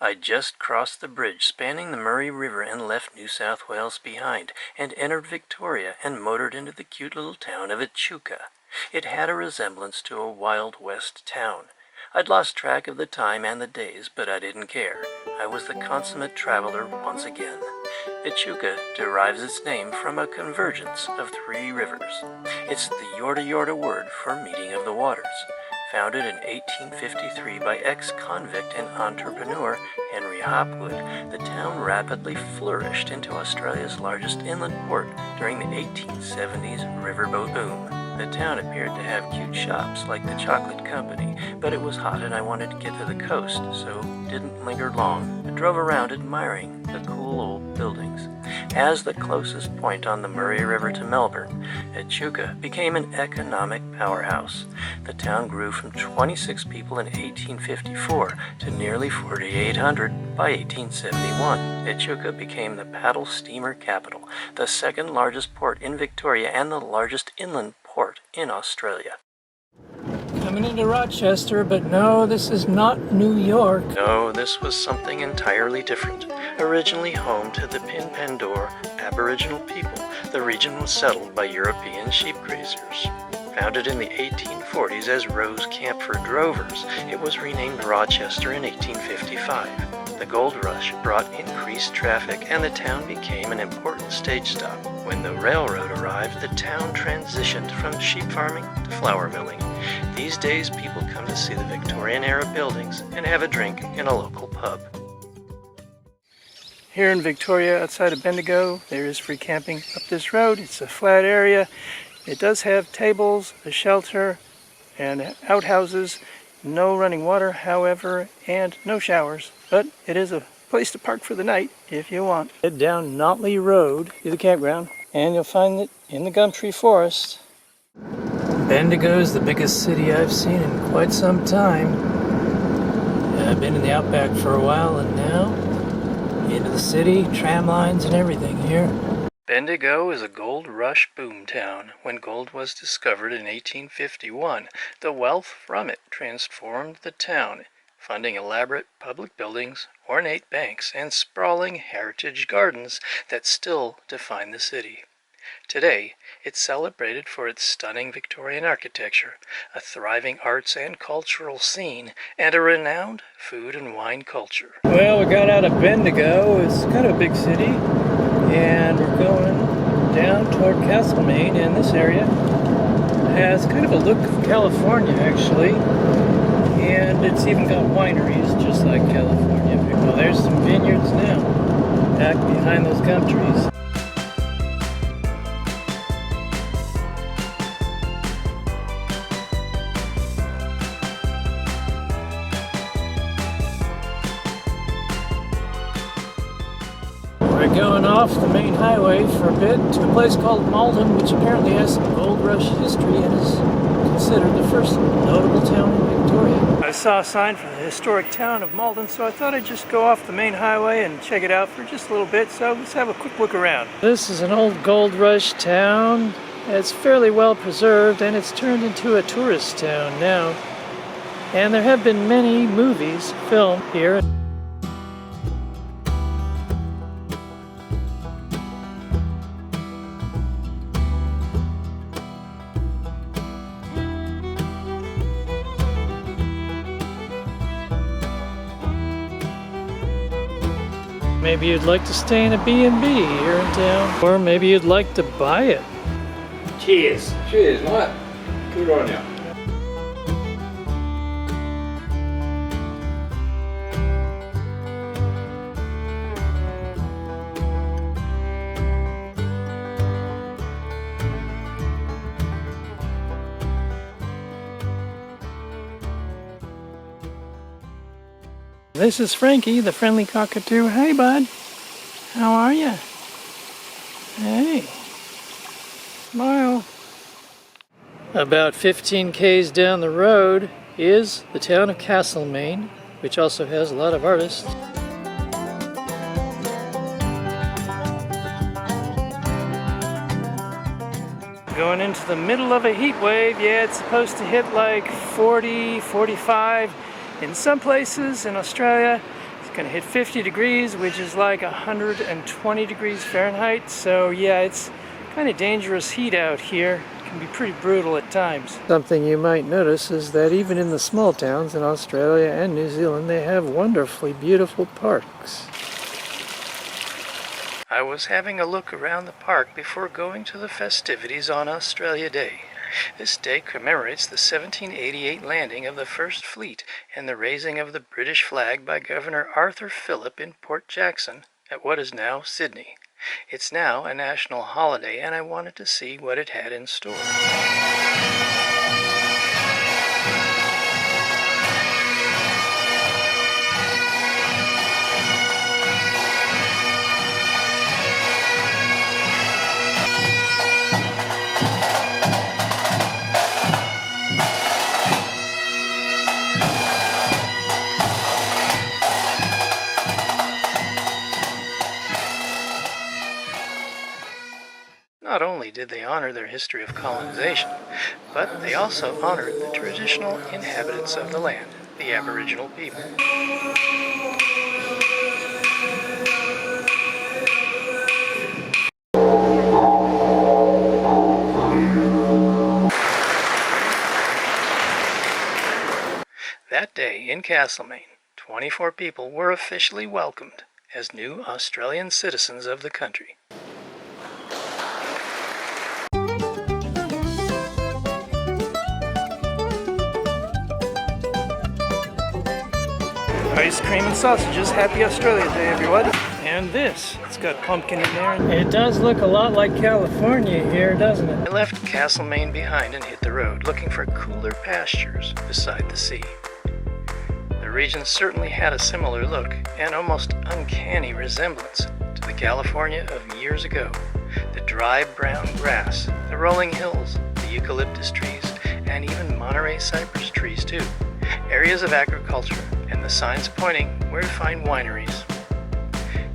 I'd just crossed the bridge spanning the Murray River and left New South Wales behind, and entered Victoria and motored into the cute little town of Echuca. It had a resemblance to a Wild West town. I'd lost track of the time and the days, but I didn't care. I was the consummate traveler once again. Echuca derives its name from a convergence of three rivers. It's the Yorta Yorta word for meeting of the waters. Founded in 1853 by ex-convict and entrepreneur Henry Hopwood, the town rapidly flourished into Australia's largest inland port during the 1870s riverboat boom. The town appeared to have cute shops like the Chocolate Company, but it was hot and I wanted to get to the coast, so didn't linger long, but drove around admiring the cool old buildings. As the closest point on the Murray River to Melbourne, Echuca became an economic powerhouse. The town grew from 26 people in 1854 to nearly 4,800 by 1871. Echuca became the paddle steamer capital, the second largest port in Victoria and the largest inland port in Australia. Coming into Rochester, but no, this is not New York. No, this was something entirely different. Originally home to the Pinpandor Aboriginal people, the region was settled by European sheep grazers. Founded in the 1840s as Rose Camp for Drovers, it was renamed Rochester in 1855. The gold rush brought increased traffic and the town became an important stage stop. When the railroad arrived, the town transitioned from sheep farming to flour milling. These days, people come to see the Victorian-era buildings and have a drink in a local pub. Here in Victoria, outside of Bendigo, there is free camping up this road. It's a flat area. It does have tables, a shelter, and outhouses. No running water, however, and no showers. But it is a place to park for the night if you want. Head down Notley Road to the campground, and you'll find it in the Gumtree Forest. Bendigo is the biggest city I've seen in quite some time. I've been in the Outback for a while, and now into the city, tram lines and everything here. Bendigo is a gold rush boom town. When gold was discovered in 1851, the wealth from it transformed the town, funding elaborate public buildings, ornate banks, and sprawling heritage gardens that still define the city. Today, it's celebrated for its stunning Victorian architecture, a thriving arts and cultural scene, and a renowned food and wine culture. Well, we got out of Bendigo. It's kind of a big city, and we're going down toward Castlemaine, and this area has kind of a look of California, actually, and it's even got wineries just like California. Well, there's some vineyards now, back behind those gum trees. We're going off the main highway for a bit to a place called Maldon, which apparently has some gold rush history and is considered the first notable town in Victoria. I saw a sign for the historic town of Maldon, so I thought I'd just go off the main highway and check it out for just a little bit, so let's have a quick look around. This is an old gold rush town. It's fairly well preserved, and it's turned into a tourist town now. And there have been many movies filmed here. Maybe you'd like to stay in a B&B here in town, or maybe you'd like to buy it. Cheers. Cheers, mate. Good on you. This is Frankie, the friendly cockatoo. Hey, bud. How are you? Hey. Smile. About 15 k's down the road is the town of Castlemaine, which also has a lot of artists. Going into the middle of a heat wave. Yeah, it's supposed to hit like 40, 45. In some places in Australia, It's going to hit 50 degrees, which is like 120 degrees Fahrenheit. So yeah, it's kind of dangerous heat out here. It can be pretty brutal at times. Something you might notice is that even in the small towns in Australia and New Zealand, they have wonderfully beautiful parks. I was having a look around the park before going to the festivities on Australia Day. This day commemorates the 1788 landing of the first fleet and the raising of the British flag by Governor Arthur Phillip in Port Jackson at what is now Sydney. It's now a national holiday, and I wanted to see what it had in store. Not only did they honor their history of colonization, but they also honored the traditional inhabitants of the land, the Aboriginal people. That day in Castlemaine, 24 people were officially welcomed as new Australian citizens of the country. Ice cream and sausages. Happy Australia Day, everybody. And this, it's got pumpkin in there. It does look a lot like California here, doesn't it? I left Castlemaine behind and hit the road, looking for cooler pastures beside the sea. The region certainly had a similar look and almost uncanny resemblance to the California of years ago. The dry brown grass, the rolling hills, the eucalyptus trees, and even Monterey cypress trees too. Areas of agriculture, and the signs pointing where to find wineries.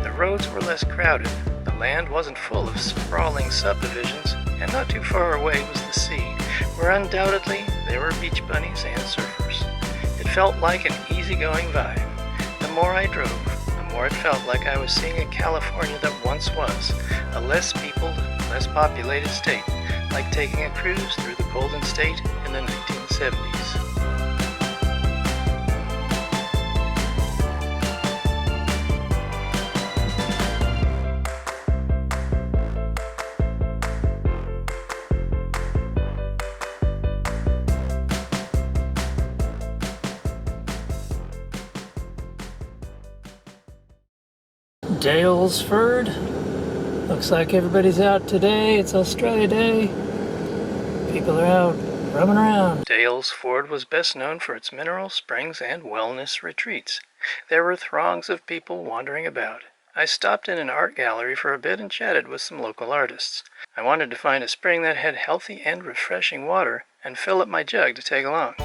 The roads were less crowded, the land wasn't full of sprawling subdivisions, and not too far away was the sea, where undoubtedly there were beach bunnies and surfers. It felt like an easygoing vibe. The more I drove, the more it felt like I was seeing a California that once was, a less peopled, less populated state, like taking a cruise through the Golden State in the 1970s. Dalesford. Looks like everybody's out today. It's Australia Day. People are out roaming around. Dalesford was best known for its mineral springs and wellness retreats. There were throngs of people wandering about. I stopped in an art gallery for a bit and chatted with some local artists. I wanted to find a spring that had healthy and refreshing water and fill up my jug to take along.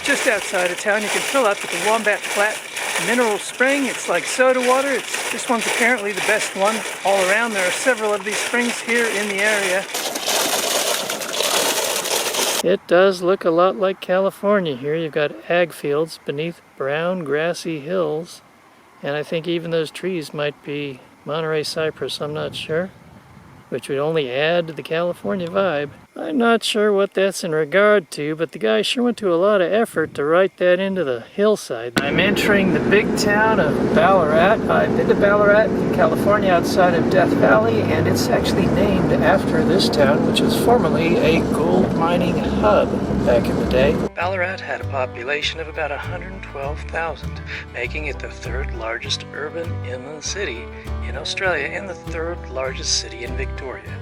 Just outside of town, you can fill up at the Wombat Flat Mineral Spring. It's like soda water. This one's apparently the best one all around. There are several of these springs here in the area. It does look a lot like California here. You've got ag fields beneath brown grassy hills. And I think even those trees might be Monterey cypress, I'm not sure, which would only add to the California vibe. I'm not sure what that's in regard to, but the guy sure went to a lot of effort to write that into the hillside. I'm entering the big town of Ballarat. I've been to Ballarat in California outside of Death Valley, and it's actually named after this town, which was formerly a gold mining hub back in the day. Ballarat had a population of about 112,000, making it the third largest urban inland city in Australia and the third largest city in Victoria.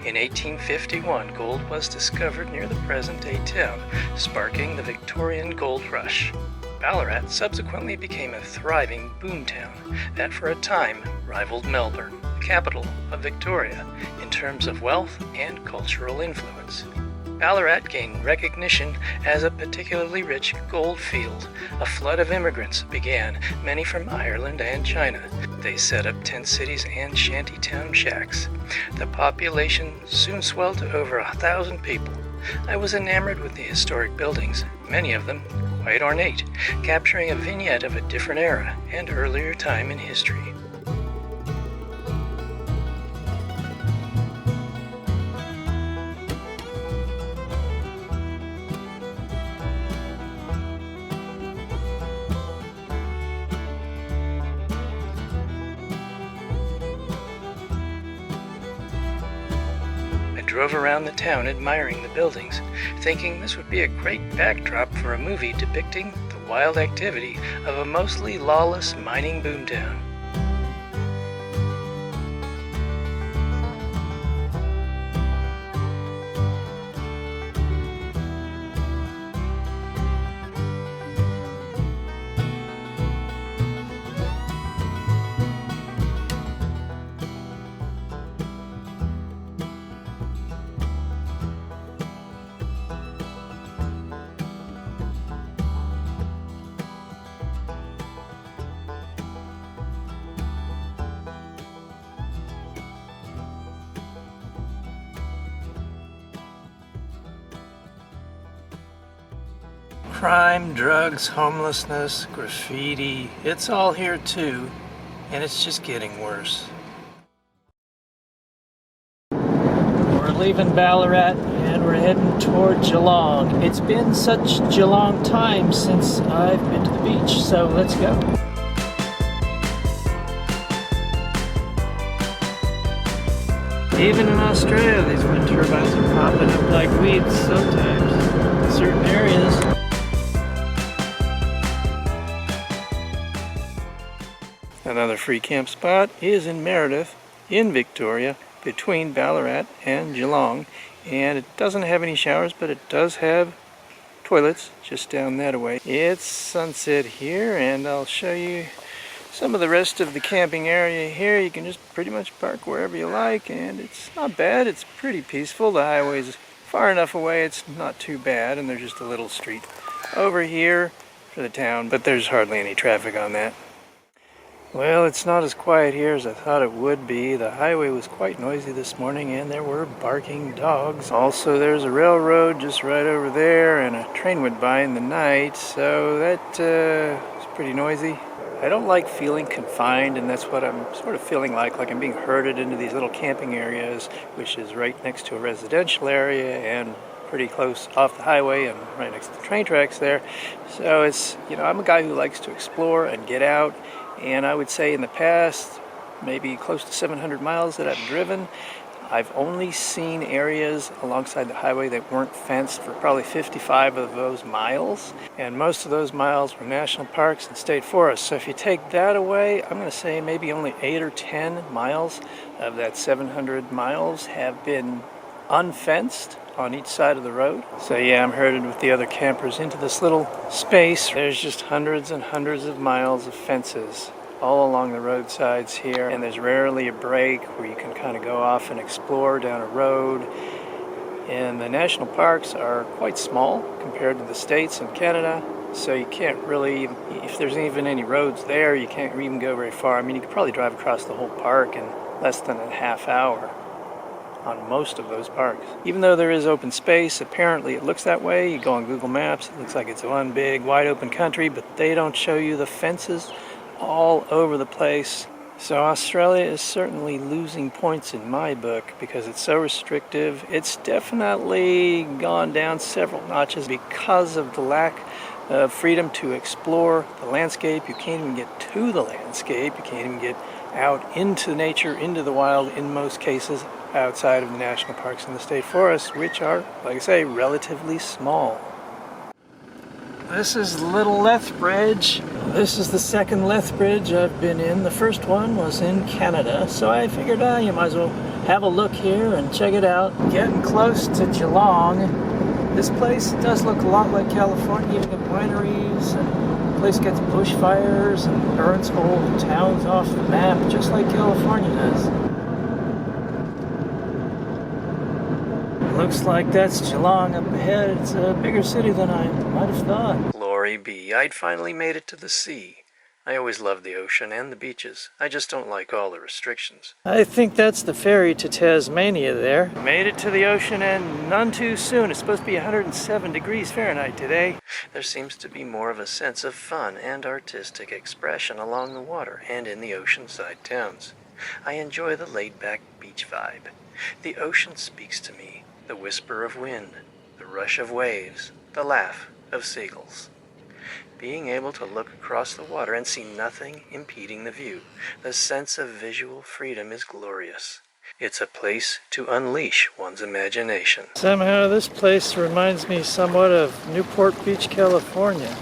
In 1851, gold was discovered near the present-day town, sparking the Victorian gold rush. Ballarat subsequently became a thriving boomtown that for a time rivaled Melbourne, the capital of Victoria, in terms of wealth and cultural influence. Ballarat gained recognition as a particularly rich gold field. A flood of immigrants began, many from Ireland and China. They set up tent cities and shantytown shacks. The population soon swelled to over 1,000 people. I was enamored with the historic buildings, many of them quite ornate, capturing a vignette of a different era and earlier time in history. I drove around the town admiring the buildings, thinking this would be a great backdrop for a movie depicting the wild activity of a mostly lawless mining boomtown. Crime, drugs, homelessness, graffiti, it's all here too, and it's just getting worse. We're leaving Ballarat and we're heading toward Geelong. It's been such Geelong time since I've been to the beach, so let's go. Even in Australia, these wind turbines are popping up like weeds sometimes in certain areas. Another free camp spot is in Meredith, in Victoria, between Ballarat and Geelong. And it doesn't have any showers, but it does have toilets just down that way. It's sunset here, and I'll show you some of the rest of the camping area here. You can just pretty much park wherever you like, and it's not bad. It's pretty peaceful. The highway's far enough away, it's not too bad, and there's just a little street over here for the town, but there's hardly any traffic on that. Well, it's not as quiet here as I thought it would be. The highway was quite noisy this morning, and there were barking dogs. Also, there's a railroad just right over there, and a train went by in the night, so that was pretty noisy. I don't like feeling confined, and that's what I'm sort of feeling like I'm being herded into these little camping areas, which is right next to a residential area and pretty close off the highway and right next to the train tracks there. So it's, I'm a guy who likes to explore and get out. And I would say in the past, maybe close to 700 miles that I've driven, I've only seen areas alongside the highway that weren't fenced for probably 55 of those miles. And most of those miles were national parks and state forests. So if you take that away, I'm going to say maybe only 8 or 10 miles of that 700 miles have been unfenced on each side of the road. So yeah, I'm herded with the other campers into this little space. There's just hundreds and hundreds of miles of fences all along the roadsides here, and there's rarely a break where you can kind of go off and explore down a road. And the national parks are quite small compared to the states and Canada, so you can't really, if there's even any roads there, you can't even go very far. I mean, you could probably drive across the whole park in less than a half hour on most of those parks. Even though there is open space, apparently it looks that way. You go on Google Maps, it looks like it's one big wide open country, but they don't show you the fences all over the place. So Australia is certainly losing points in my book because it's so restrictive. It's definitely gone down several notches because of the lack of freedom to explore the landscape. You can't even get to the landscape. You can't even get out into nature, into the wild in most cases, outside of the national parks and the state forests, which are, like I say, relatively small. This is Little Lethbridge. This is the second Lethbridge I've been in. The first one was in Canada, so I figured you might as well have a look here and check it out. Getting close to Geelong. This place does look a lot like California. You get wineries, and the place gets bushfires and burns whole towns off the map, just like California does. Looks like that's Geelong up ahead. It's a bigger city than I might have thought. Glory be, I'd finally made it to the sea. I always loved the ocean and the beaches. I just don't like all the restrictions. I think that's the ferry to Tasmania there. Made it to the ocean and none too soon. It's supposed to be 107 degrees Fahrenheit today. There seems to be more of a sense of fun and artistic expression along the water and in the oceanside towns. I enjoy the laid-back beach vibe. The ocean speaks to me, the whisper of wind, the rush of waves, the laugh of seagulls. Being able to look across the water and see nothing impeding the view, the sense of visual freedom is glorious. It's a place to unleash one's imagination. Somehow this place reminds me somewhat of Newport Beach, California.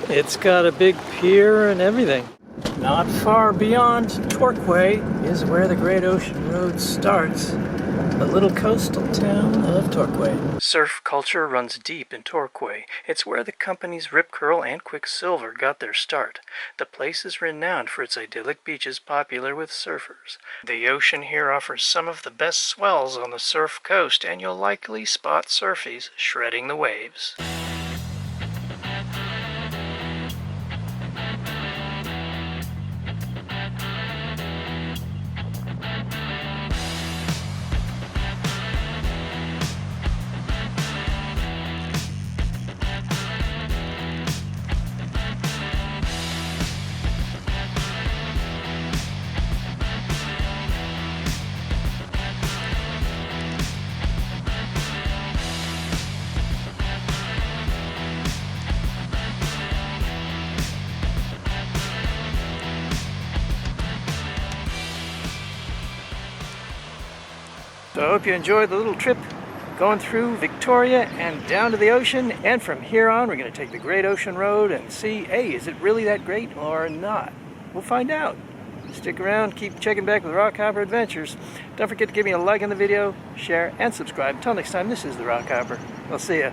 It's got a big pier and everything. Not far beyond Torquay is where the Great Ocean Road starts, the little coastal town of Torquay. Surf culture runs deep in Torquay. It's where the companies Rip Curl and Quicksilver got their start. The place is renowned for its idyllic beaches popular with surfers. The ocean here offers some of the best swells on the surf coast, and you'll likely spot surfies shredding the waves. So I hope you enjoyed the little trip going through Victoria and down to the ocean. And from here on, we're going to take the Great Ocean Road and see, hey, is it really that great or not? We'll find out. Stick around, keep checking back with Rockhopper Adventures. Don't forget to give me a like on the video, share, and subscribe. Until next time, this is the Rockhopper. I'll see ya.